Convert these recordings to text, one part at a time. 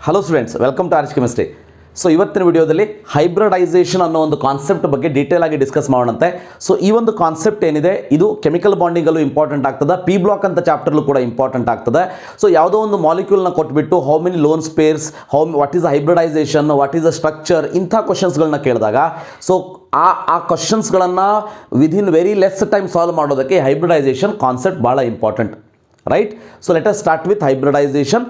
Hello students, welcome to Arch Chemistry. So ಇವತ್ತಿನ ವಿಡಿಯೋದಲ್ಲಿ hybridisation ಅನ್ನೋ ಒಂದು ಕಾನ್ಸೆಪ್ಟ್ ಬಗ್ಗೆ ಡೀಟೇಲ್ ಆಗಿ ಡಿಸ್ಕಸ್ ಮಾಡೋಣಂತೆ. ಸೊ ಈ ಒಂದು ಕಾನ್ಸೆಪ್ಟ್ ಏನಿದೆ ಇದು ಕೆಮಿಕಲ್ ಬಾಂಡಿಂಗಲ್ಲೂ ಇಂಪಾರ್ಟೆಂಟ್ ಆಗ್ತದೆ, ಪಿ ಬ್ಲಾಕ್ ಅಂತ ಚಾಪ್ಟರ್ಲು ಕೂಡ ಇಂಪಾರ್ಟೆಂಟ್ ಆಗ್ತದೆ. ಸೊ ಯಾವುದೋ ಒಂದು ಮಾಲಿಕ್ಯೂಲ್ನ ಕೊಟ್ಬಿಟ್ಟು how many lone pairs, what is hybridisation, what is the structure, ಇಂಥ ಕ್ವಶನ್ಸ್ಗಳನ್ನ ಕೇಳಿದಾಗ ಸೊ ಆ ಕ್ವಶನ್ಸ್ಗಳನ್ನು within very less time solve ಮಾಡೋದಕ್ಕೆ ಹೈಬ್ರಿಡೈಸೇಷನ್ ಕಾನ್ಸೆಪ್ಟ್ ಭಾಳ important, right? So let us start with hybridisation.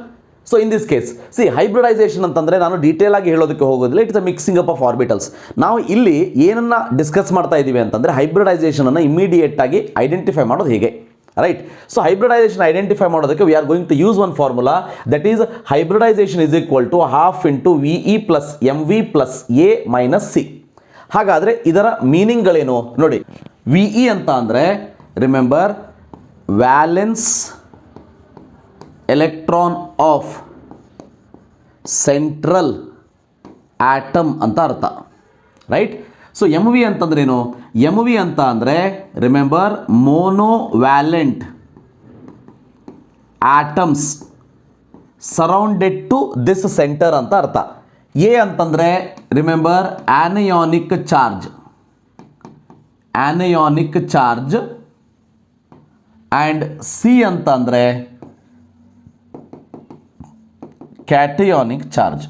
So in this case hybridisation ಅಂತಂದರೆ ನಾನು detail ಆಗಿ ಹೇಳೋದಕ್ಕೆ ಹೋಗೋದಿಲ್ಲ, it's a mixing up of orbitals. ನಾವು ಇಲ್ಲಿ ಏನನ್ನ ಡಿಸ್ಕಸ್ ಮಾಡ್ತಾ ಇದ್ದೀವಿ ಅಂತಂದರೆ ಹೈಬ್ರಿಡೈಸೇಷನನ್ನು ಇಮಿಡಿಯೇಟ್ ಆಗಿ ಐಡೆಂಟಿಫೈ ಮಾಡೋದು ಹೇಗೆ, ರೈಟ್? ಸೊ ಹೈಬ್ರಿಡೈಸೇಷನ್ ಐಡೆಂಟಿಫೈ ಮಾಡೋದಕ್ಕೆ we are going to use one formula, that is hybridisation is equal to half into VE plus MV plus A minus C. ಹಾಗಾದರೆ ಇದರ ಮೀನಿಂಗ್ಗಳೇನು ನೋಡಿ. VE ಅಂತ ಅಂದರೆ remember valence electron of central atom ಅಂತ ಅರ್ಥ, right? So MV ಅಂತಂದ್ರೇನು? MV ಅಂತ ಅಂದರೆ remember monovalent atoms surrounded to this centre ಅಂತ ಅರ್ಥ. ಎ ಅಂತಂದರೆ remember anionic charge, anionic charge. And C ಅಂತ ಅಂದರೆ ಕ್ಯಾಟಯಾನಿಕ್ ಚಾರ್ಜ್.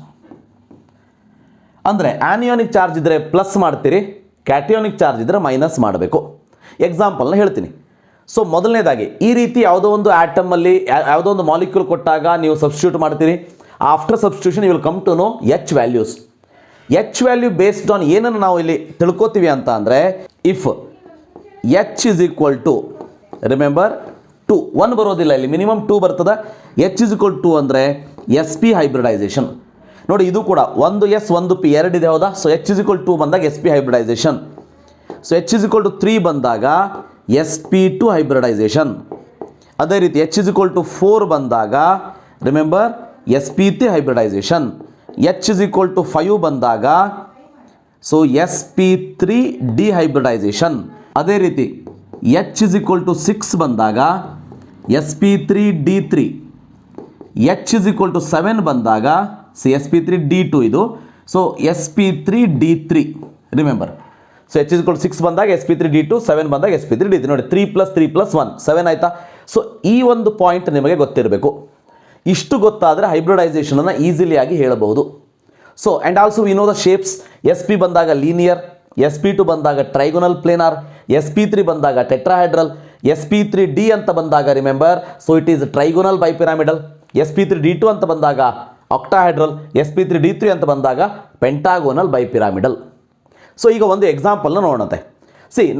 ಅಂದರೆ ಆನಿಯಾನಿಕ್ ಚಾರ್ಜ್ ಇದ್ದರೆ ಪ್ಲಸ್ ಮಾಡ್ತೀರಿ, ಕ್ಯಾಟಯಾನಿಕ್ ಚಾರ್ಜ್ ಇದ್ದರೆ ಮೈನಸ್ ಮಾಡಬೇಕು. ಎಕ್ಸಾಂಪಲ್ನ ಹೇಳ್ತೀನಿ. ಸೊ ಮೊದಲನೇದಾಗಿ ಈ ರೀತಿ ಯಾವುದೋ ಒಂದು ಆಟಮಲ್ಲಿ ಯಾವುದೋ ಒಂದು ಮಾಲಿಕ್ಯೂಲ್ ಕೊಟ್ಟಾಗ ನೀವು ಸಬ್ಸ್ಟಿಟ್ಯೂಟ್ ಮಾಡ್ತೀರಿ. After substitution you will come to know H values. H value based on ಏನನ್ನು ನಾವು ಇಲ್ಲಿ ತಿಳ್ಕೊತೀವಿ ಅಂತ ಅಂದರೆ if H is equal to remember 2, 1 ಬರೋದಿಲ್ಲ ಇಲ್ಲಿ, ಮಿನಿಮಮ್ 2 ಬರ್ತದೆ. ಎಚ್ ಇಸ್ ಈಕ್ವಲ್ ಟು ಅಂದರೆ SP ಹೈಬ್ರಿಡೈಸೇಷನ್. ನೋಡಿ ಇದು ಕೂಡ ಒಂದು S ಒಂದು P ಎರಡಿದೆ, ಹೌದಾ? ಸೊ ಎಚ್ ಇಸ್ ಈಕ್ವಲ್ 2 ಬಂದಾಗ SP hybridisation. So H is equal to 3 ಬಂದಾಗ SP2 ಹೈಬ್ರಿಡೈಸೇಷನ್. ಅದೇ ರೀತಿ ಎಚ್ ಇಸ್ ಈಕ್ವಲ್ ಟು 4 ಬಂದಾಗ remember SP3 hybridisation. H is equal to 5 ಬಂದಾಗ ಸೊ SP3D ಹೈಬ್ರಿಡೈಸೇಷನ್. ಅದೇ ರೀತಿ ಎಚ್ ಇಸ್ ಈಕ್ವಲ್ ಟು 6 ಬಂದಾಗ SP3D3. H is equal to 7 ಬಂದಾಗ SP3D2 ಇದು. So SP3D3 remember. So H is equal to 6 ಬಂದಾಗ SP3D2, 7 ಬಂದಾಗ SP3D3. ನೋಡಿ 3 + 3 + 1 7 ಆಯಿತಾ? ಸೊ ಈ ಒಂದು ಪಾಯಿಂಟ್ ನಿಮಗೆ ಗೊತ್ತಿರಬೇಕು. ಇಷ್ಟು ಗೊತ್ತಾದರೆ ಹೈಬ್ರಿಡೈಸೇಷನನ್ನು ಈಸಿಲಿ ಆಗಿ ಹೇಳಬಹುದು. So and also we know the shapes. SP ಬಂದಾಗ ಲೀನಿಯರ್, SP2 ಬಂದಾಗ ಟ್ರೈಗೋನಲ್ ಪ್ಲೇನಾರ್, SP3 ಬಂದಾಗ ಟೆಟ್ರಾಹೈಡ್ರಲ್, SP3D ಅಂತ ಬಂದಾಗ remember so it is trigonal bipyramidal, SP3D2 ಅಂತ ಬಂದಾಗ ಆಕ್ಟಾಹೈಡ್ರಲ್, SP3D3 ಅಂತ ಬಂದಾಗ ಪೆಂಟಾಗೋನಲ್ ಬೈಪಿರಾಮಿಡಲ್. ಸೊ ಈಗ ಒಂದು ಎಕ್ಸಾಂಪಲ್ನ ನೋಡೋಣಂತೆ.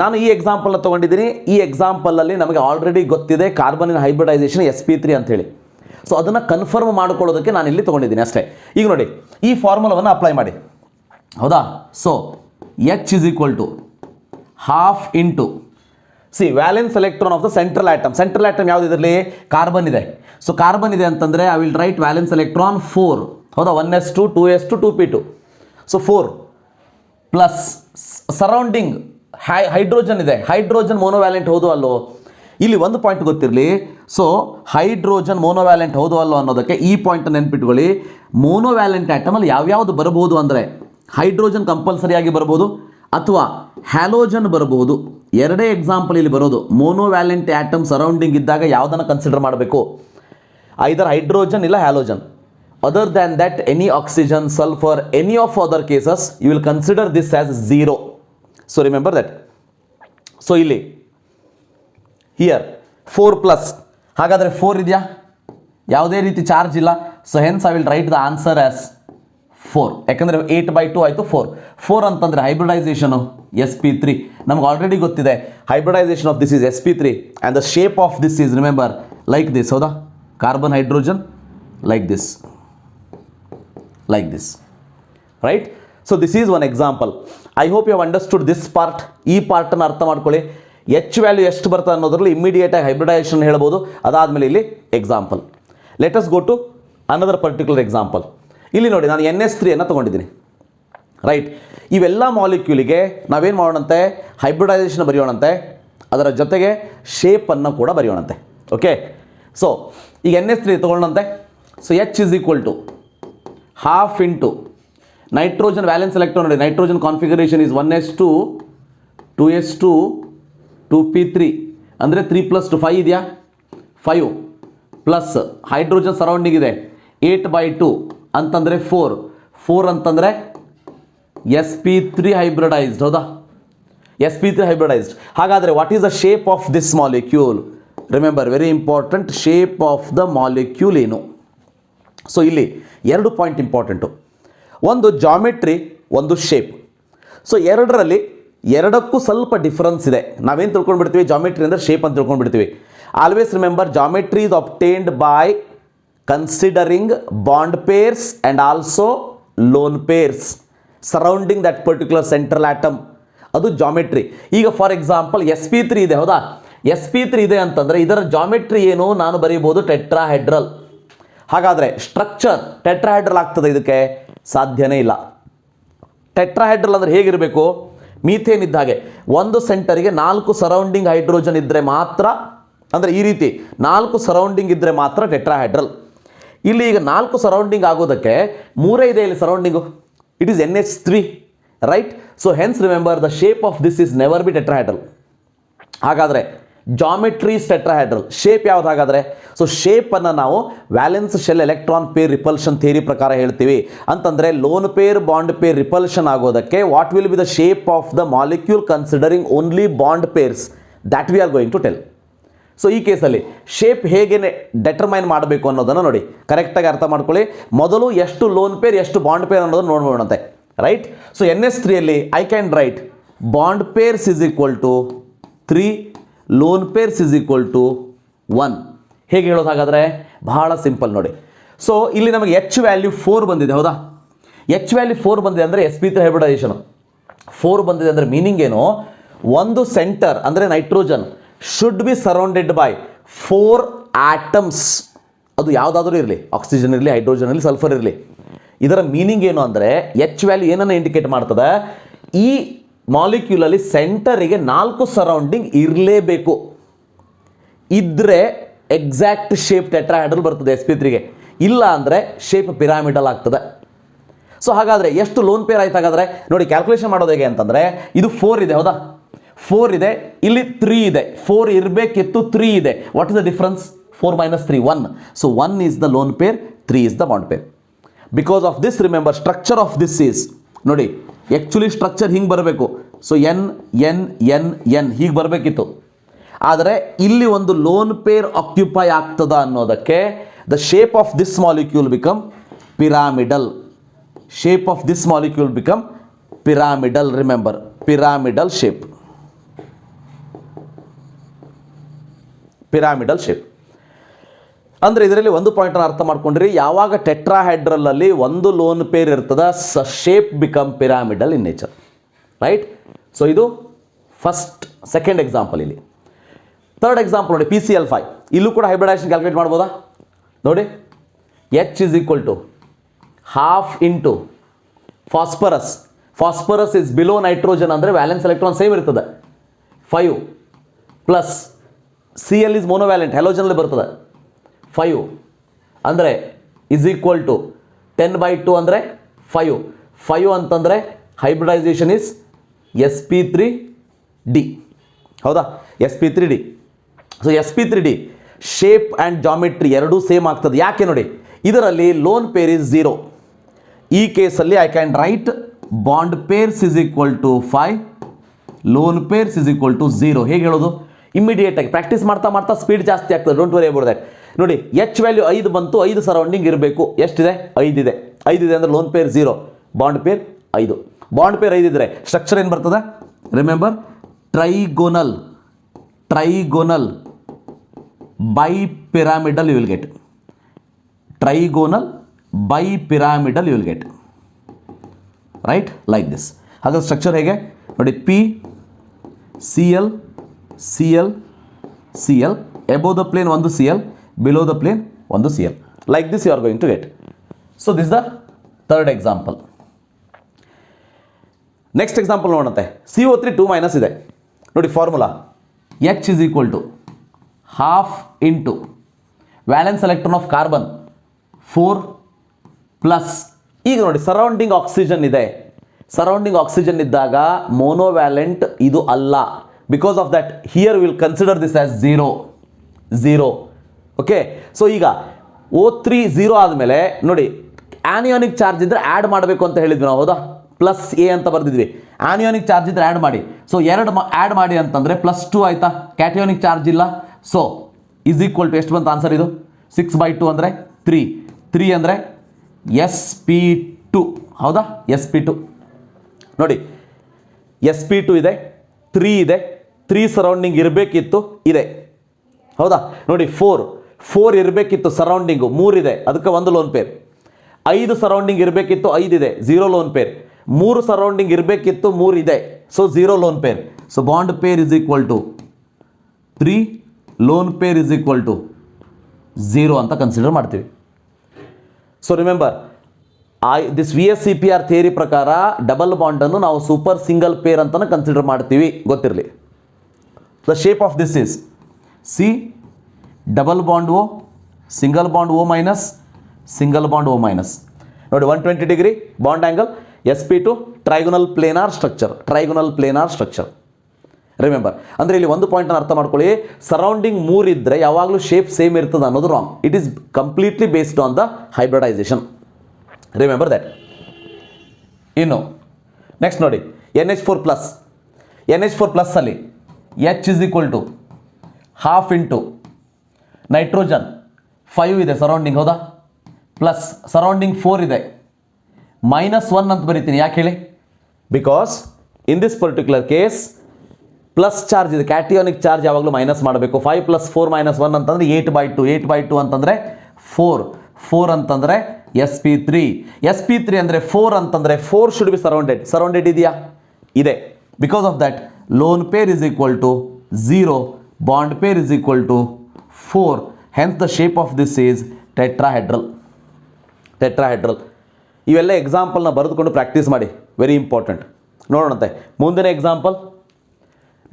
ನಾನು ಈ ಎಕ್ಸಾಂಪಲ್ನ ತೊಗೊಂಡಿದ್ದೀನಿ. ಈ ಎಕ್ಸಾಂಪಲಲ್ಲಿ ನಮಗೆ ಆಲ್ರೆಡಿ ಗೊತ್ತಿದೆ ಕಾರ್ಬನಿನ ಹೈಬ್ರಿಡೈಸೇಷನ್ SP3 ಅಂತೇಳಿ. ಸೊ ಅದನ್ನು ಕನ್ಫರ್ಮ್ ಮಾಡ್ಕೊಳ್ಳೋದಕ್ಕೆ ನಾನು ಇಲ್ಲಿ ತೊಗೊಂಡಿದ್ದೀನಿ ಅಷ್ಟೇ. ಈಗ ನೋಡಿ ಈ ಫಾರ್ಮುಲಾವನ್ನು ಅಪ್ಲೈ ಮಾಡಿ, ಹೌದಾ? So H is equal to half into valence electron of the central atom. Central atom ಯಾವುದು ಇದರಲ್ಲಿ? ಕಾರ್ಬನ್ ಇದೆ. ಸೊ ಕಾರ್ಬನ್ ಇದೆ ಅಂತಂದರೆ I will write valence electron 4, ಹೌದಾ? 1s2 2s2 2p2. So 4 plus surrounding hydrogen ಇದೆ. Hydrogen monovalent ಹೌದು ಅಲ್ಲೋ? ಇಲ್ಲಿ ಒಂದು ಪಾಯಿಂಟ್ ಗೊತ್ತಿರಲಿ. ಸೊ ಹೈಡ್ರೋಜನ್ ಮೋನೋವ್ಯಾಲೆಂಟ್ ಹೌದು ಅಲ್ಲೋ ಅನ್ನೋದಕ್ಕೆ ಈ ಪಾಯಿಂಟ್ ನೆನ್ಪಿಟ್ಕೊಳ್ಳಿ. ಮೋನೋವ್ಯಾಲೆಂಟ್ ಆಟಮಲ್ಲಿ ಯಾವ್ಯಾವುದು ಬರಬಹುದು ಅಂದರೆ ಹೈಡ್ರೋಜನ್ ಕಂಪಲ್ಸರಿಯಾಗಿ ಬರ್ಬೋದು ಅಥವಾ ಹ್ಯಾಲೋಜನ್ ಬರಬಹುದು. ಎರಡೇ ಎಕ್ಸಾಂಪಲ್ ಇಲ್ಲಿ ಬರೋದು. ಮೋನೋವ್ಯಾಲೆಂಟ್ ಆಟಮ್ ಸರೌಂಡಿಂಗ್ ಇದ್ದಾಗ ಯಾವುದನ್ನು ಕನ್ಸಿಡರ್ ಮಾಡಬೇಕು? ಐದರ್ ಹೈಡ್ರೋಜನ್ ಇಲ್ಲ halogen. Other than that any oxygen, sulphur, any of other cases you will consider this as 0. So remember that. So ಇಲ್ಲಿ ಹಿಯರ್ 4 ಪ್ಲಸ್, ಹಾಗಾದರೆ 4 ಇದೆಯಾ? ಯಾವುದೇ ರೀತಿ ಚಾರ್ಜ್ ಇಲ್ಲ. So hence I will write the answer as 4. ಯಾಕಂದರೆ 8/2 ಆಯಿತು. 4 ಅಂತಂದರೆ ಹೈಬ್ರಿಡೈಸೇಷನು SP3. ನಮ್ಗೆ ಆಲ್ರೆಡಿ ಗೊತ್ತಿದೆ hybridisation of this is SP3 and the shape of this is remember like this, ಹೌದಾ? Carbon hydrogen like this, right? So this is one example. I hope you have understood this part. ಈ ಪಾರ್ಟನ್ನು ಅರ್ಥ ಮಾಡ್ಕೊಳ್ಳಿ. H value ಎಷ್ಟು ಬರ್ತದೆ ಅನ್ನೋದ್ರಲ್ಲಿ ಇಮಿಡಿಯೇಟಾಗಿ hybridisation ಹೇಳ್ಬೋದು. ಅದಾದಮೇಲೆ ಇಲ್ಲಿ example. Let us go to another particular example. ಇಲ್ಲಿ ನೋಡಿ ನಾನು NS3 ಅನ್ನು ತೊಗೊಂಡಿದ್ದೀನಿ, ರೈಟ್? ಇವೆಲ್ಲ ಮಾಲಿಕ್ಯೂಲಿಗೆ ನಾವೇನು ಮಾಡೋಣಂತೆ? ಹೈಬ್ರಿಡೈಸೇಷನ್ ಬರೆಯೋಣಂತೆ. ಅದರ ಜೊತೆಗೆ ಶೇಪನ್ನು ಕೂಡ ಬರೆಯೋಣಂತೆ. ಓಕೆ, ಸೊ ಈಗ NH3 ತೊಗೊಳ್ಳಂತೆ. So H is equal to half into nitrogen valence electron ನೋಡಿ, nitrogen configuration is 1s2 2s2 2p3 ಅಂದರೆ 3+2 5 ಇದೆಯಾ, 5 ಪ್ಲಸ್ ಹೈಡ್ರೋಜನ್ ಸರೌಂಡಿಂಗ್ ಇದೆ 8/2 ಅಂತಂದರೆ 4 ಅಂತಂದರೆ sp3 ಹೈಬ್ರಿಡೈಸ್ಡ್. ಹೌದಾ, sp3 ಹೈಬ್ರಿಡೈಸ್ಡ್. ಹಾಗಾದರೆ what is the shape of this molecule? Remember, very important, shape of the molecule ಏನು? So ಇಲ್ಲಿ 2 ಪಾಯಿಂಟ್ ಇಂಪಾರ್ಟೆಂಟು, ಒಂದು ಜಾಮೆಟ್ರಿ, ಒಂದು ಶೇಪ್. ಸೊ ಎರಡಕ್ಕೂ ಸ್ವಲ್ಪ ಡಿಫರೆನ್ಸ್ ಇದೆ. ನಾವೇನು ತಿಳ್ಕೊಂಡ್ಬಿಡ್ತೀವಿ, ಜಾಮೆಟ್ರಿ ಅಂದರೆ ಶೇಪ್ ಅಂತ ತಿಳ್ಕೊಂಡ್ಬಿಡ್ತೀವಿ. Always remember, geometry is obtained by considering bond pairs and also lone pairs surrounding that particular central atom. ಅದು ಜಾಮೆಟ್ರಿ. ಈಗ ಫಾರ್ ಎಕ್ಸಾಂಪಲ್ sp3 ಇದೆ, ಹೌದಾ, sp3 ಇದೆ ಅಂತಂದರೆ ಇದರ ಜಾಮೆಟ್ರಿ ಏನು? ನಾನು ಬರೀಬೋದು ಟೆಟ್ರಾಹೆಡ್ರಲ್. ಹಾಗಾದರೆ ಸ್ಟ್ರಕ್ಚರ್ ಟೆಟ್ರಾಹೆಡ್ರಲ್ ಆಗ್ತದೆ? ಇದಕ್ಕೆ ಸಾಧ್ಯನೇ ಇಲ್ಲ. ಟೆಟ್ರಾಹೆಡ್ರಲ್ ಅಂದರೆ ಹೇಗಿರಬೇಕು? ಮೀಥೇನ್ ಇದ್ದ ಹಾಗೆ ಒಂದು ಸೆಂಟರಿಗೆ 4 ಸರೌಂಡಿಂಗ್ ಹೈಡ್ರೋಜನ್ ಇದ್ದರೆ ಮಾತ್ರ, ಅಂದರೆ ಈ ರೀತಿ 4 ಸರೌಂಡಿಂಗ್ ಇದ್ದರೆ ಮಾತ್ರ ಟೆಟ್ರಾಹೆಡ್ರಲ್. ಇಲ್ಲಿ ಈಗ 4 ಸರೌಂಡಿಂಗ್ ಆಗೋದಕ್ಕೆ 3 ಇದೆ ಇಲ್ಲಿ surrounding, it is NH3, right? So hence remember, the shape of this is never be tetrahedral. ಹಾಗಾದರೆ ಜಾಮೆಟ್ರಿ ಇಸ್ ಟೆಟ್ರಾಹೆಡ್ರಲ್, ಶೇಪ್ ಯಾವ್ದು ಹಾಗಾದರೆ? ಸೊ ಶೇಪನ್ನು ನಾವು valence shell electron pair repulsion theory ಪ್ರಕಾರ ಹೇಳ್ತೀವಿ. ಅಂತಂದರೆ lone pair bond pair repulsion ಆಗೋದಕ್ಕೆ what will be the shape of the molecule considering only bond pairs, that we are going to tell. So ಈ ಕೇಸಲ್ಲಿ shape ಹೇಗೆ determine ಮಾಡಬೇಕು ಅನ್ನೋದನ್ನು ನೋಡಿ, ಕರೆಕ್ಟಾಗಿ ಅರ್ಥ ಮಾಡ್ಕೊಳ್ಳಿ. ಮೊದಲು ಎಷ್ಟು ಲೋನ್ ಪೇರ್ ಎಷ್ಟು ಬಾಂಡ್ ಪೇರ್ ಅನ್ನೋದನ್ನು ನೋಡ್ಬೋಣಂತೆ, ರೈಟ್? ಸೊ NH3ಯಲ್ಲಿ I can write bond pairs is equal to 3, lone pairs is equal to 1. ಹೇಗೆ ಹೇಳೋದು ಹಾಗಾದರೆ? ಬಹಳ ಸಿಂಪಲ್ ನೋಡಿ. ಸೊ ಇಲ್ಲಿ ನಮಗೆ H ವ್ಯಾಲ್ಯೂ 4 ಬಂದಿದೆ, ಹೌದಾ? H ವ್ಯಾಲ್ಯೂ 4 ಬಂದಿದೆ ಅಂದರೆ sp3 ಹೈಬ್ರಿಡೈಸೇಷನ್ 4 ಬಂದಿದೆ ಅಂದರೆ ಮೀನಿಂಗ್ ಏನು? ಒಂದು ಸೆಂಟರ್ ಅಂದರೆ nitrogen should be surrounded by 4 atoms. ಅದು ಯಾವುದಾದ್ರೂ ಇರಲಿ, ಆಕ್ಸಿಜನ್ ಇರಲಿ, ಹೈಡ್ರೋಜನ್ ಇರಲಿ, ಸಲ್ಫರ್ ಇರಲಿ. ಇದರ ಮೀನಿಂಗ್ ಏನು ಅಂದರೆ H ವ್ಯಾಲ್ಯೂ ಏನನ್ನು ಇಂಡಿಕೇಟ್ ಮಾಡ್ತದೆ? ಈ ಮಾಲಿಕ್ಯೂಲಲ್ಲಿ ಸೆಂಟರಿಗೆ 4 ಸರೌಂಡಿಂಗ್ ಇರಲೇಬೇಕು. ಇದ್ದರೆ ಎಕ್ಸಾಕ್ಟ್ ಶೇಪ್ ಟೆಟ್ರಾಹೆಡ್ರಲ್ ಬರ್ತದೆ sp3ಗೆ, ಇಲ್ಲ ಅಂದರೆ ಶೇಪ್ ಪಿರಾಮಿಡಲ್ ಆಗ್ತದೆ. ಸೊ ಹಾಗಾದರೆ ಎಷ್ಟು ಲೋನ್ ಪೇರ್ ಆಯ್ತು ಹಾಗಾದರೆ? ನೋಡಿ, ಕ್ಯಾಲ್ಕುಲೇಷನ್ ಮಾಡೋದು ಹೇಗೆ ಅಂತಂದರೆ, ಇದು 4 ಇದೆ, ಹೌದಾ? 4 ಇದೆ, ಇಲ್ಲಿ 3 ಇದೆ. 4 ಇರಬೇಕಿತ್ತು, 3 ಇದೆ. What is the difference? 4 - 3 1. So 1 is the lone pair, 3 is the bond pair. Because of this remember, structure of this is ನೋಡಿ, ಆ್ಯಕ್ಚುಲಿ ಸ್ಟ್ರಕ್ಚರ್ ಹಿಂಗೆ ಬರಬೇಕು. So N N N N ಹೀಗೆ ಬರಬೇಕಿತ್ತು. ಆದರೆ ಇಲ್ಲಿ ಒಂದು ಲೋನ್ ಪೇರ್ ಆಕ್ಯುಪೈ ಆಗ್ತದ ಅನ್ನೋದಕ್ಕೆ the shape of this molecule become pyramidal. Shape of this molecule become pyramidal. Remember, pyramidal shape, pyramidal shape. ಅಂದರೆ ಇದರಲ್ಲಿ ಒಂದು ಪಾಯಿಂಟನ್ನು ಅರ್ಥ ಮಾಡ್ಕೊಂಡ್ರಿ, ಯಾವಾಗ ಟೆಟ್ರಾಹೆಡ್ರಲಲ್ಲಿ ಒಂದು ಲೋನ್ ಪೇರ್ ಇರ್ತದ, shape become pyramidal in nature, right? So ಇದು ಸೆಕೆಂಡ್ ಎಕ್ಸಾಂಪಲ್. ಇಲ್ಲಿ ಥರ್ಡ್ ಎಕ್ಸಾಂಪಲ್ ನೋಡಿ, PCl5. ಇಲ್ಲೂ ಕೂಡ ಹೈಬ್ರಿಡೈಸೇಷನ್ ಕ್ಯಾಲ್ಕುಲೇಟ್ ಮಾಡ್ಬೋದಾ? ನೋಡಿ, H is equal to half into phosphorus. Phosphorus is below nitrogen ಅಂದರೆ ವ್ಯಾಲೆನ್ಸ್ ಎಲೆಕ್ಟ್ರಾನ್ ಸೇಮ್ ಇರ್ತದೆ 5 ಪ್ಲಸ್ Cl ಇಸ್ ಮೋನೋವ್ಯಾಲೆಂಟ್, ಹ್ಯಾಲೋಜನಲ್ಲಿ ಬರ್ತದೆ 5 ಅಂದರೆ ಇಸ್ ಈಕ್ವಲ್ ಟು 10/2 ಅಂದರೆ 5 ಅಂತಂದರೆ ಹೈಬ್ರಿಡೈಸೇಷನ್ ಇಸ್ sp3d, ಹೌದಾ? sp3d. So sp3d shape and geometry ಎರಡೂ ಸೇಮ್ ಆಗ್ತದೆ. ಯಾಕೆ ನೋಡಿ, ಇದರಲ್ಲಿ ಲೋನ್ ಪೇರ್ ಇಸ್ 0. ಈ ಕೇಸಲ್ಲಿ I can write bond pairs is equal to 5, lone pairs is equal to 0. ಹೇಗೆ ಹೇಳೋದು? ಇಮಿಡಿಯೇಟಾಗಿ ಪ್ರಾಕ್ಟೀಸ್ ಮಾಡ್ತಾ ಮಾಡ್ತಾ ಸ್ಪೀಡ್ ಜಾಸ್ತಿ ಆಗ್ತದೆ. Don't worry about that. ನೋಡಿ, H ವ್ಯಾಲ್ಯೂ 5 ಬಂತು, 5 ಸರೌಂಡಿಂಗ್ ಇರಬೇಕು. ಎಷ್ಟಿದೆ? 5 ಇದೆ. 5 ಇದೆ ಅಂದರೆ lone pair 0, bond peer 5. Bond pair 5 ಇದ್ದರೆ ಸ್ಟ್ರಕ್ಚರ್ ಏನು ಬರ್ತದೆ? Remember, trigonal bipyramidal you will get. Trigonal bipyramidal you will get, right? Like this. ಹಾಗಾದ್ರೆ ಸ್ಟ್ರಕ್ಚರ್ ಹೇಗೆ ನೋಡಿ, P Cl Cl Cl, above the plane ಒಂದು Cl, below the plane ಒಂದು Cl. Like this you are going to get. So this is the third example. Next example ನೋಡಂತೆ. CO3 2- ಇದೆ ನೋಡಿ, formula H is equal to half into valence electron of carbon 4 plus ಈಗ ನೋಡಿ surrounding oxygen ಇದೆ, surrounding oxygen ಇದ್ದಾಗ monovalent ಇದು ಅಲ್ಲ. Because of that here will consider this as zero. Okay, so ಈಗ O3 0 ಆದಮೇಲೆ ನೋಡಿ ಆನಿಯಾನಿಕ್ ಚಾರ್ಜ್ ಇದ್ರೆ ಆ್ಯಡ್ ಮಾಡಬೇಕು ಅಂತ ಹೇಳಿದ್ವಿ ನಾವು, ಹೌದಾ? ಪ್ಲಸ್ ಎ ಅಂತ ಬರೆದಿದ್ವಿ. ಆನಿಯಾನಿಕ್ ಚಾರ್ಜ್ ಇದ್ರೆ ಆ್ಯಡ್ ಮಾಡಿ. ಸೊ 2 ಆ್ಯಡ್ ಮಾಡಿ ಅಂತಂದರೆ +2 ಆಯ್ತಾ? ಕ್ಯಾಟಿಯಾನಿಕ್ ಚಾರ್ಜ್ ಇಲ್ಲ. ಸೊ ಈಸ್ ಈಕ್ವಲ್ ಟು ಎಷ್ಟು ಬಂತು ಆನ್ಸರ್ ಇದು? 6/2 ಅಂದರೆ 3 ಅಂದರೆ sp2, ಹೌದಾ? sp2 ನೋಡಿ sp2 ಇದೆ, 3 ಇದೆ, 3 ಸರೌಂಡಿಂಗ್ ಇರಬೇಕಿತ್ತು, ಇದೆ, ಹೌದಾ? ನೋಡಿ 4 ಇರಬೇಕಿತ್ತು ಸರೌಂಡಿಂಗು, 3 ಇದೆ, ಅದಕ್ಕೆ 1 ಲೋನ್ ಪೇರ್. 5 ಸರೌಂಡಿಂಗ್ ಇರಬೇಕಿತ್ತು, 5 ಇದೆ, 0 ಲೋನ್ ಪೇರ್. 3 ಸರೌಂಡಿಂಗ್ ಇರಬೇಕಿತ್ತು, 3 ಇದೆ, so 0 lone pair. So bond pair is equal to 3, lone pair is equal to 0 ಅಂತ ಕನ್ಸಿಡರ್ ಮಾಡ್ತೀವಿ. So remember, this VSEPR theory ಪ್ರಕಾರ ಡಬಲ್ ಬಾಂಡನ್ನು ನಾವು ಸೂಪರ್ ಸಿಂಗಲ್ ಪೇರ್ ಅಂತಲೇ ಕನ್ಸಿಡರ್ ಮಾಡ್ತೀವಿ, ಗೊತ್ತಿರಲಿ. The shape of this is C double bond O, single bond O minus, single bond O minus. ನೋಡಿ 120 degree bond angle, sp2 trigonal planar structure. Remember, ಅಂದರೆ ಇಲ್ಲಿ ಒಂದು ಪಾಯಿಂಟನ್ನು ಅರ್ಥ ಮಾಡ್ಕೊಳ್ಳಿ, ಸರೌಂಡಿಂಗ್ 3 ಇದ್ದರೆ ಯಾವಾಗಲೂ ಶೇಪ್ ಸೇಮ್ ಇರ್ತದೆ ಅನ್ನೋದು wrong. It is completely based on the hybridisation. Remember that. ಇನ್ನು ನೆಕ್ಸ್ಟ್ ನೋಡಿ NH4+ ಅಲ್ಲಿ H is equal to half into nitrogen 5 ಇದೆ ಸರೌಂಡಿಂಗ್, ಹೌದಾ? ಪ್ಲಸ್ ಸರೌಂಡಿಂಗ್ 4 ಇದೆ, -1 ಅಂತ ಬರೀತೀನಿ. ಯಾಕೆ ಹೇಳಿ? Because in this particular case plus charge ಇದೆ, ಕ್ಯಾಟಿಯಾನಿಕ್ ಚಾರ್ಜ್ ಯಾವಾಗಲೂ ಮೈನಸ್ ಮಾಡಬೇಕು. 5 + 4 - 1 ಅಂತಂದರೆ 8/2 ಅಂತಂದರೆ 4 ಅಂತಂದರೆ sp3 ಅಂದರೆ 4 ಅಂತಂದರೆ 4 ಶುಡ್ ಬಿ ಸರೌಂಡೆಡ್ ಇದೆಯಾ? ಇದೆ. Because of that lone pair is equal to 0, bond pair is equal to 4. Hence the shape of this is tetrahedral. ಇವೆಲ್ಲ ಎಕ್ಸಾಂಪಲ್ನ ಬರೆದುಕೊಂಡು ಪ್ರಾಕ್ಟೀಸ್ ಮಾಡಿ, ವೆರಿ ಇಂಪಾರ್ಟೆಂಟ್. ನೋಡೋಣಂತೆ ಮುಂದಿನ ಎಕ್ಸಾಂಪಲ್.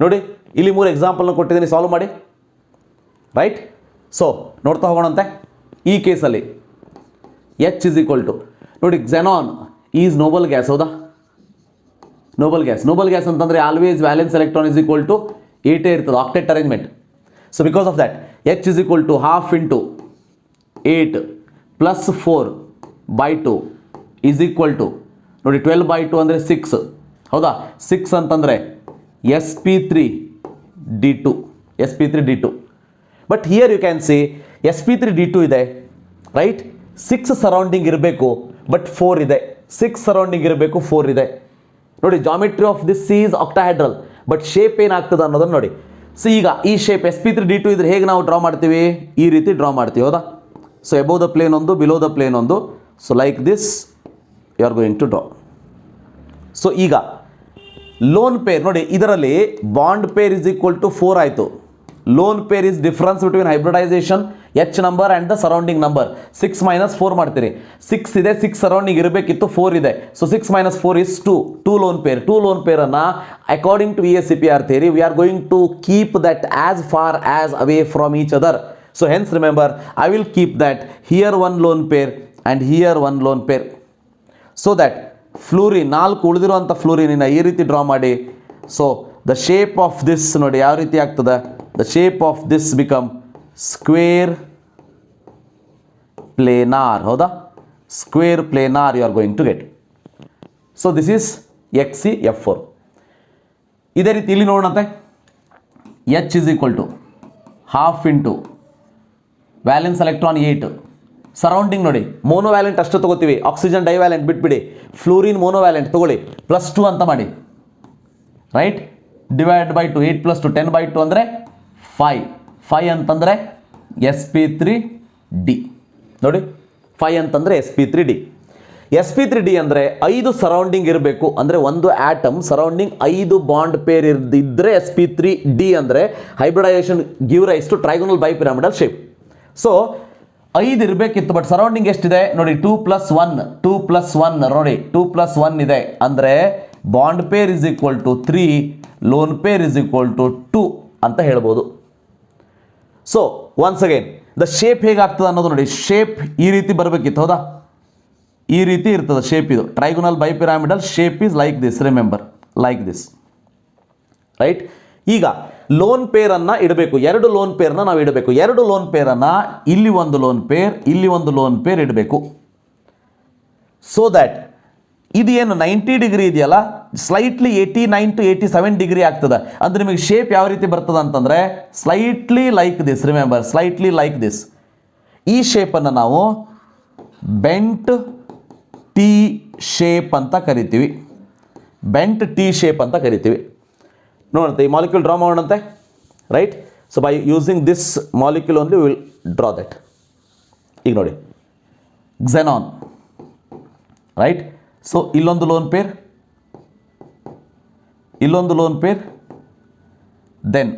ನೋಡಿ ಇಲ್ಲಿ 3 ಎಕ್ಸಾಂಪಲ್ನ ಕೊಟ್ಟಿದ್ದೀನಿ, ಸಾಲ್ವ್ ಮಾಡಿ. ರೈಟ್, ಸೊ ನೋಡ್ತಾ ಹೋಗೋಣಂತೆ. ಈ ಕೇಸಲ್ಲಿ H ಇಸ್ ಈಕ್ವಲ್ ಟು ನೋಡಿ ಕ್ಸೆನಾನ್ ಈಸ್ ನೋಬಲ್ ಗ್ಯಾಸ್, ಹೌದಾ? ನೋಬಲ್ ಗ್ಯಾಸ್ ಅಂತಂದರೆ always valence electron is equal to 8 ಇರ್ತದೆ, octet arrangement. So because of that H is equal to half into 8 + 4/2 is equal to ನೋಡಿ 12/2 ಅಂದರೆ 6, ಹೌದಾ? 6 ಅಂತಂದರೆ sp3d2. But here you can see sp3d2 ಇದೆ, right? 6 surrounding ಇರಬೇಕು, but 4 ಇದೆ. 6 surrounding ಇರಬೇಕು, 4 ಇದೆ. ನೋಡಿ geometry of this is octahedral, but shape ಏನಾಗ್ತದೆ ಅನ್ನೋದನ್ನು ನೋಡಿ. ಸೊ ಈಗ ಈ ಶೇಪ್ sp3d2 ಇದ್ರೆ ಹೇಗೆ ನಾವು ಡ್ರಾ ಮಾಡ್ತೀವಿ? ಈ ರೀತಿ ಡ್ರಾ ಮಾಡ್ತೀವಿ, ಹೌದಾ? ಸೊ ಎಬೋವ್ ದ ಪ್ಲೇನ್ ಒಂದು, ಬಿಲೋ ದ ಪ್ಲೇನ್ ಒಂದು. So like this you are going to draw. So ಈಗ ಲೋನ್ ಪೇರ್ ನೋಡಿ, ಇದರಲ್ಲಿ bond pair is equal to 4 ಆಯಿತು. Lone pair is difference between hybridisation H number and the surrounding number. 6 - 4 ಮಾಡ್ತೀರಿ. 6 ಇದೆ, 6 surrounding ಇರಬೇಕಿತ್ತು, 4 ಇದೆ. So 6 - 4 is 2 lone pair. 2 lone ಪೇರನ್ನು according to VSEPR theory we are going to keep that as far as away from each other. So hence remember, I will keep that here 1 lone pair and here 1 lone pair. So that fluorine 4 ಉಳಿದಿರುವಂಥ ಫ್ಲೂರಿನಿನ ಈ ರೀತಿ draw ಮಾಡಿ. So the shape of this ನೋಡಿ ಯಾವ ರೀತಿ ಆಗ್ತದೆ? The shape of this become square planar, ಹೌದಾ? Square planar you are going to get. So this is XeF4. ಇದೇ ರೀತಿ ಇಲ್ಲಿ ನೋಡೋಣಂತೆ. H is equal to half into valence electron 8. Surrounding ನೋಡಿ ಮೋನೋವ್ಯಾಲೆಂಟ್ ಅಷ್ಟು ತಗೋತೀವಿ, ಆಕ್ಸಿಜನ್ ಡೈವ್ಯಾಲೆಂಟ್ ಬಿಟ್ಬಿಡಿ. ಫ್ಲೂರಿನ್ ಮೋನೋವ್ಯಾಲೆಂಟ್ ತಗೊಳ್ಳಿ, +2 ಅಂತ ಮಾಡಿ, ರೈಟ್? /2 8 + 2 10/2 ಅಂದರೆ 5 ಅಂತಂದರೆ sp3d. ನೋಡಿ 5 ಅಂತಂದರೆ sp3d ಅಂದರೆ 5 ಸರೌಂಡಿಂಗ್ ಇರಬೇಕು, ಅಂದರೆ ಒಂದು ಆಟಮ್ ಸರೌಂಡಿಂಗ್ 5 ಬಾಂಡ್ ಪೇರ್ ಇದ್ದರೆ sp3d ಅಂದರೆ hybridization give rise to trigonal bipyramidal shape. So 5 ಇರಬೇಕಿತ್ತು, ಬಟ್ ಸರೌಂಡಿಂಗ್ ಎಷ್ಟಿದೆ ನೋಡಿ? 2 + 1 ನೋಡಿ 2 + 1 ಇದೆ, ಅಂದರೆ bond pair is equal to 3, lone pair is equal to 2 ಅಂತ ಹೇಳ್ಬೋದು. So once again the shape ಹೇಗಾಗ್ತದೆ ಅನ್ನೋದು ನೋಡಿ. ಶೇಪ್ ಈ ರೀತಿ ಬರಬೇಕಿತ್ತು, ಹೌದಾ? ಈ ರೀತಿ ಇರ್ತದೆ ಶೇಪ್. ಇದು trigonal bipyramidal shape is like this, remember, like this, right. ಈಗ ಲೋನ್ ಪೇರನ್ನು ಇಡಬೇಕು, ಎರಡು ಲೋನ್ ಪೇರ್ನ ನಾವು ಇಡಬೇಕು. ಎರಡು ಲೋನ್ ಪೇರನ್ನು ಇಲ್ಲಿ ಒಂದು ಲೋನ್ ಪೇರ್, ಇಲ್ಲಿ ಒಂದು ಲೋನ್ ಪೇರ್ ಇಡಬೇಕು. ಸೊ ದ್ಯಾಟ್ ಇದು ಏನು 90 ಡಿಗ್ರಿ ಇದೆಯಲ್ಲ, ಸ್ಲೈಟ್ಲಿ 89 to 87 ಡಿಗ್ರಿ ಆಗ್ತದೆ. ಅಂದರೆ ನಿಮಗೆ ಶೇಪ್ ಯಾವ ರೀತಿ ಬರ್ತದೆ ಅಂತಂದರೆ slightly like this, remember, slightly like this. ಈ ಶೇಪನ್ನು ನಾವು ಬೆಂಟ್ ಟಿ ಶೇಪ್ ಅಂತ ಕರಿತೀವಿ, ಬೆಂಟ್ ಟಿ ಶೇಪ್ ಅಂತ ಕರಿತೀವಿ. ನೋಡಂತೆ ಈ ಮಾಲಿಕ್ಯೂಲ್ ಡ್ರಾ ಮಾಡೋಣಂತೆ, right. So by using this molecule only will draw that. ಈಗ ನೋಡಿ ಕ್ಸೆನಾನ್, ರೈಟ್. ಸೊ ಇಲ್ಲೊಂದು ಲೋನ್ ಪೇರ್, ಇಲ್ಲೊಂದು lone pair, then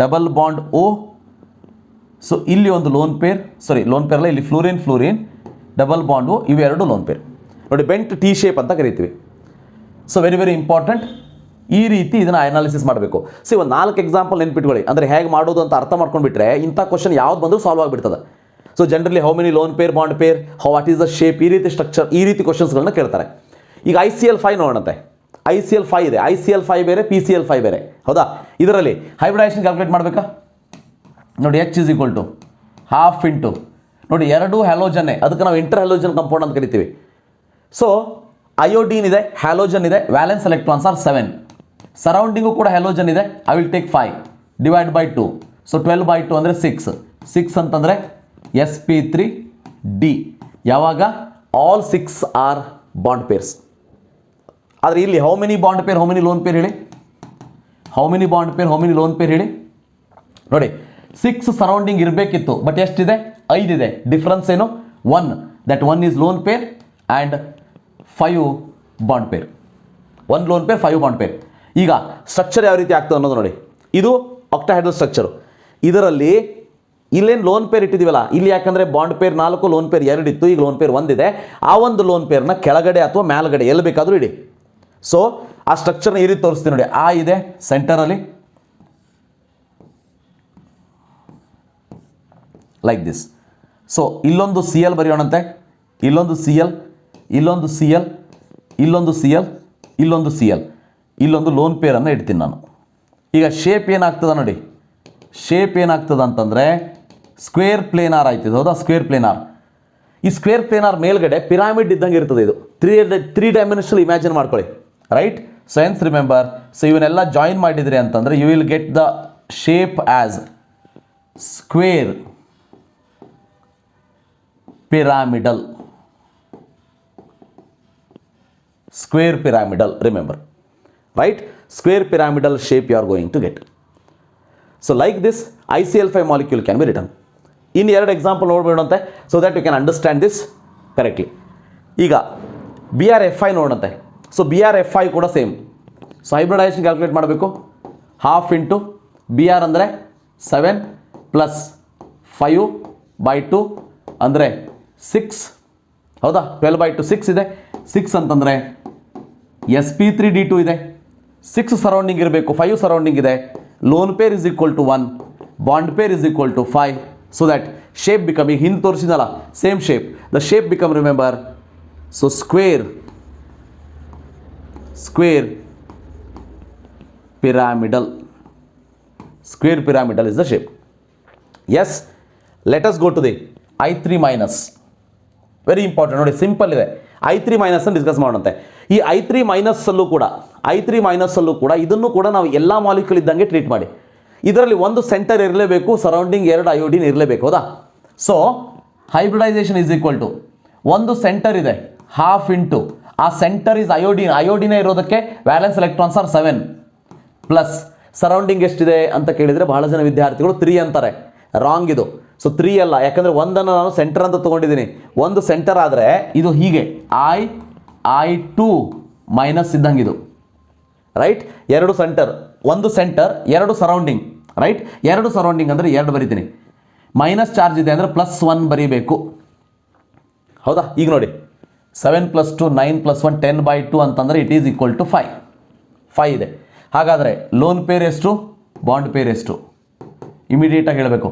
double bond O. So ಇಲ್ಲಿ ಒಂದು lone pair, sorry lone pair ಅಲ್ಲ, ಇಲ್ಲಿ fluorine fluorine, double bond O, ಇವೆರಡು lone pair. ನೋಡಿ ಬೆಂಟ್ ಟಿ ಶೇಪ್ ಅಂತ ಕರಿತೀವಿ. So very very important. ಈ ರೀತಿ ಇದನ್ನು ಅನಾಲಿಸಿಸ್ ಮಾಡಬೇಕು. ಸೊ ಒಂದು 4 ಎಕ್ಸಾಂಪಲ್ ನೆನ್ಪಿಟ್ಕೊಳ್ಳಿ, ಅಂದರೆ ಹೇಗೆ ಮಾಡೋದು ಅಂತ ಅರ್ಥ ಮಾಡ್ಕೊಂಡ್ಬಿಟ್ರೆ ಇಂಥ ಕ್ವಶನ್ ಯಾವ್ದು ಬಂದರೂ ಸಾಲ್ವ್ ಆಗಿಬಿಡ್ತದೆ. So generally how many lone pair, bond pair, how what is the shape, ಈ ರೀತಿ ಸ್ಟ್ರಕ್ಚರ್, ಈ ರೀತಿ ಕ್ವಶನ್ಸ್ಗಳನ್ನ ಕೇಳ್ತಾರೆ. ಈಗ ICL5 ನೋಡೋಣಂತೆ. ICL5 ಇದೆ, ICL5 ಬೇರೆ, PCl5 ಬೇರೆ, ಹೌದಾ. ಇದರಲ್ಲಿ ಹೈಬ್ರಿಡೈಸೇಷನ್ ಕ್ಯಾಲ್ಕುಲೇಟ್ ಮಾಡಬೇಕಾ? ನೋಡಿ H is equal to half into, ನೋಡಿ ಎರಡು ಹ್ಯಾಲೋಜನ್ನೇ, ಅದಕ್ಕೆ ನಾವು ಇಂಟರ್ ಹ್ಯಾಲೋಜನ್ ಕಂಪೌಂಡ್ ಅಂತ ಕರಿತೀವಿ. ಸೊ ಅಯೋಡೀನ್ ಇದೆ, ಹ್ಯಾಲೋಜನ್ ಇದೆ, ವ್ಯಾಲೆನ್ಸ್ ಎಲೆಕ್ಟ್ರಾನ್ಸ್ ಆರ್ 7, ಸರೌಂಡಿಂಗು ಕೂಡ ಹ್ಯಾಲೋಜನ್ ಇದೆ. I will take 5 divide by 2, so 12/2 ಅಂದರೆ 6 ಅಂತಂದರೆ sp3d. ಯಾವಾಗ ಆಲ್ 6 ಆರ್ ಬಾಂಡ್ ಪೇರ್ಸ್. ಆದರೆ ಇಲ್ಲಿ how many bond pair, how many lone pair ಹೇಳಿ, how many bond pair, how many lone pair ಹೇಳಿ. ನೋಡಿ 6 ಸರೌಂಡಿಂಗ್ ಇರಬೇಕಿತ್ತು, ಬಟ್ ಎಷ್ಟಿದೆ? 5 ಇದೆ. ಡಿಫ್ರೆನ್ಸ್ ಏನು? 1. That 1 is loan pair and 5 bond pair. 1 lone peer, 5 bond pair. ಈಗ structure ಯಾವ ರೀತಿ ಆಗ್ತದೆ ಅನ್ನೋದು ನೋಡಿ. ಇದು ಆಕ್ಟಾಹೆಡ್ರಲ್ ಸ್ಟ್ರಕ್ಚರು. ಇದರಲ್ಲಿ ಇಲ್ಲೇನು ಲೋನ್ ಪೇರ್ ಇಟ್ಟಿದ್ದೀವಲ್ಲ, ಇಲ್ಲಿ ಯಾಕಂದರೆ ಬಾಂಡ್ ಪೇರ್ 4, ಲೋನ್ ಪೇರ್ 2 ಇತ್ತು, ಈಗ ಲೋನ್ ಪೇರ್ 1 ಇದೆ. ಆ ಒಂದು ಲೋನ್ ಪೇರ್ನ ಕೆಳಗಡೆ ಅಥವಾ ಮೇಲ್ಗಡೆ ಎಲ್ಲಿ ಬೇಕಾದರೂ ಇಡಿ. ಸೊ ಆ ಸ್ಟ್ರಕ್ಚರ್ನ ಈ ರೀತಿ ತೋರಿಸ್ತೀನಿ ನೋಡಿ. ಆ ಇದೆ ಸೆಂಟರಲ್ಲಿ, ಲೈಕ್ ದಿಸ್. ಸೊ ಇಲ್ಲೊಂದು CL ಬರೆಯೋಣಂತೆ, ಇಲ್ಲೊಂದು CL, ಇಲ್ಲೊಂದು CL, ಇಲ್ಲೊಂದು CL, ಇಲ್ಲೊಂದು CL, ಇಲ್ಲೊಂದು ಲೋನ್ ಪೇರನ್ನು ಇಡ್ತೀನಿ ನಾನು. ಈಗ ಶೇಪ್ ಏನಾಗ್ತದೆ ನೋಡಿ, ಶೇಪ್ ಏನಾಗ್ತದೆ ಅಂತಂದರೆ ಸ್ಕ್ವೇರ್ ಪ್ಲೇನಾರ್ ಆಯ್ತಿದೆ, ಹೌದಾ. Square planar. ಈ ಸ್ಕ್ವೇರ್ ಪ್ಲೇನಾರ್ ಮೇಲ್ಗಡೆ ಪಿರಾಮಿಡ್ ಇದ್ದಂಗೆ ಇರ್ತದೆ. ಇದು 3 ಡೈಮೆನ್ಷನಲ್ ಇಮ್ಯಾಜಿನ್ ಮಾಡ್ಕೊಳ್ಳಿ, right. So hence remember, so ಇವನ್ನೆಲ್ಲ ಜಾಯಿನ್ ಮಾಡಿದ್ರಿ ಅಂತಂದರೆ you will get the shape as square pyramidal. Square pyramidal, remember, right? Square pyramidal shape you are going to get. So like this ICL5 molecule can be written. In ಎರಡು example ನೋಡ್ಬೇಡಂತೆ, so that you can understand this correctly. ಈಗ BRF5 ನೋಡಂತೆ. So BRF5 ಕೂಡ same. So hybridisation calculate ಮಾಡಬೇಕು. Half into BR ಅಂದರೆ 7 plus 5/2 ಅಂದರೆ 6, ಹೌದಾ. 12/2 6 ಇದೆ. 6 ಅಂತಂದರೆ sp3d2 ಇದೆ. 6 ಸರೌಂಡಿಂಗ್ ಇರಬೇಕು, 5 ಸರೌಂಡಿಂಗ್ ಇದೆ. Lone pair is equal to 1, bond pair is equal to 5. So that shape become, ಈಗ ಹಿಂದೆ ತೋರಿಸಿದಲ್ಲ same shape, the shape become, remember, so square pyramidal. Square pyramidal is the shape. Yes, let us go to the I3 minus. Very important ನೋಡಿ, simple ಇದೆ. I3 minus ಅನ್ನು discuss ಮಾಡೋಣಂತೆ. ಈ I3 ಮೈನಸ್ಸಲ್ಲೂ ಕೂಡ ಇದನ್ನು ಕೂಡ ನಾವು ಎಲ್ಲ ಮಾಲಿಕ್ಯೂಲ್ ಇದ್ದಂಗೆ ಟ್ರೀಟ್ ಮಾಡಿ. ಇದರಲ್ಲಿ ಒಂದು ಸೆಂಟರ್ ಇರಲೇಬೇಕು, ಸರೌಂಡಿಂಗ್ 2 ಅಯೋಡಿನ್ ಇರಲೇಬೇಕು, ಹೌದಾ. So hybridisation is equal to ಒಂದು ಸೆಂಟರ್ ಇದೆ, ಹಾಫ್ ಇಂಟು ಆ ಸೆಂಟರ್ ಇಸ್ ಅಯೋಡಿನೇ ಇರೋದಕ್ಕೆ valence electrons are 7 plus surrounding ಎಷ್ಟಿದೆ ಅಂತ ಕೇಳಿದರೆ ಬಹಳ ಜನ ವಿದ್ಯಾರ್ಥಿಗಳು 3 ಅಂತಾರೆ. ರಾಂಗ್ ಇದು. ಸೊ 3 ಅಲ್ಲ, ಯಾಕಂದರೆ ಒಂದನ್ನು ನಾನು ಸೆಂಟರ್ ಅಂತ ತೊಗೊಂಡಿದ್ದೀನಿ. ಒಂದು ಸೆಂಟರ್ ಆದರೆ ಇದು ಹೀಗೆ I2 ಮೈನಸ್ ಇದ್ದಂಗೆ ಇದು, ರೈಟ್. 2 ಸೆಂಟರ್, ಒಂದು ಸೆಂಟರ್, 2 ಸರೌಂಡಿಂಗ್, ರೈಟ್. 2 ಸರೌಂಡಿಂಗ್ ಅಂದರೆ 2 ಬರಿತೀನಿ. ಮೈನಸ್ ಚಾರ್ಜ್ ಇದೆ ಅಂದರೆ +1 ಬರೀಬೇಕು, ಹೌದಾ. ಈಗ ನೋಡಿ 7 + 2 9 + 1 10/2 ಅಂತಂದರೆ ಇಟ್ ಈಸ್ ಈಕ್ವಲ್ ಟು 5 ಇದೆ. ಹಾಗಾದರೆ ಲೋನ್ ಪೇರ್ ಎಷ್ಟು, ಬಾಂಡ್ ಪೇರ್ ಎಷ್ಟು, ಇಮಿಡಿಯೇಟಾಗಿ ಹೇಳಬೇಕು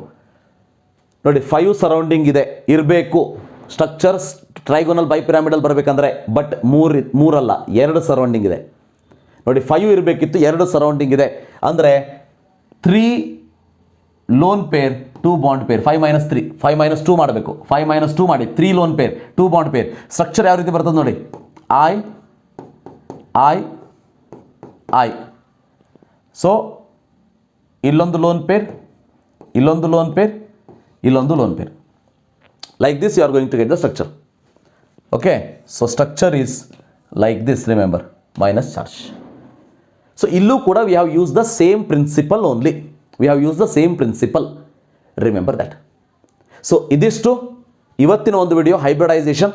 ನೋಡಿ. 5 ಸರೌಂಡಿಂಗ್ ಇದೆ, ಇರಬೇಕು. ಸ್ಟ್ರಕ್ಚರ್ಸ್ ಟ್ರೈಗೋನಲ್ ಬೈಪಿರಾಮಿಡಲ್ ಬರಬೇಕಂದ್ರೆ ಬಟ್ ಮೂರಲ್ಲ 2 ಸರೌಂಡಿಂಗ್ ಇದೆ ನೋಡಿ. 5 ಇರಬೇಕಿತ್ತು, 2 ಸರೌಂಡಿಂಗ್ ಇದೆ ಅಂದರೆ 3 ಲೋನ್ ಪೇರ್ 2 ಬಾಂಡ್ ಪೇರ್. 5 - 3 5 - 2 ಮಾಡಬೇಕು. 5 - 2 ಮಾಡಿ 3 lone pair 2 bond pair. Structure ಯಾವ ರೀತಿ ಬರ್ತದೆ ನೋಡಿ, I. ಸೊ ಇಲ್ಲೊಂದು ಲೋನ್ ಪೇರ್, ಇಲ್ಲೊಂದು ಲೋನ್ ಪೇರ್, ಇಲ್ಲೊಂದು lone peer. Like this you are going to get the structure. Okay, so structure is like this, remember, minus charge. So illu kuda we have used the same principle only. We have used the same principle. Remember that. So idistu ಇವತ್ತಿನ ಒಂದು video hybridisation.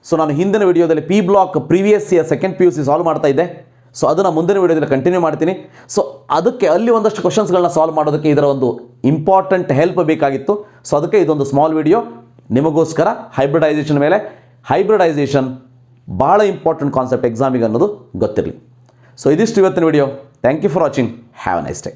So ನಾನು ಹಿಂದಿನ ವಿಡಿಯೋದಲ್ಲಿ P block previous year second PUC solve ಮಾಡ್ತಾ ಇದ್ದೆ. So ಅದನ್ನು ಮುಂದಿನ ವಿಡಿಯೋದಲ್ಲಿ ಕಂಟಿನ್ಯೂ ಮಾಡ್ತೀನಿ. ಸೊ ಅದಕ್ಕೆ ಅಲ್ಲಿ ಒಂದಷ್ಟು ಕ್ವಶನ್ಸ್ಗಳನ್ನ ಸಾಲ್ವ್ ಮಾಡೋದಕ್ಕೆ ಇದರ ಒಂದು ಇಂಪಾರ್ಟೆಂಟ್ ಹೆಲ್ಪ್ ಬೇಕಾಗಿತ್ತು. ಸೊ ಅದಕ್ಕೆ ಇದೊಂದು ಸ್ಮಾಲ್ ವಿಡಿಯೋ ನಿಮಗೋಸ್ಕರ ಹೈಬ್ರಿಡೈಸೇಷನ್ ಮೇಲೆ. ಹೈಬ್ರಿಡೈಸೇಷನ್ ಭಾಳ ಇಂಪಾರ್ಟೆಂಟ್ ಕಾನ್ಸೆಪ್ಟ್ ಎಕ್ಸಾಮಿಗೆ ಅನ್ನೋದು ಗೊತ್ತಿರಲಿ. ಸೊ ಇದಿಷ್ಟು ಇವತ್ತಿನ video. Thank you for watching. Have a nice day.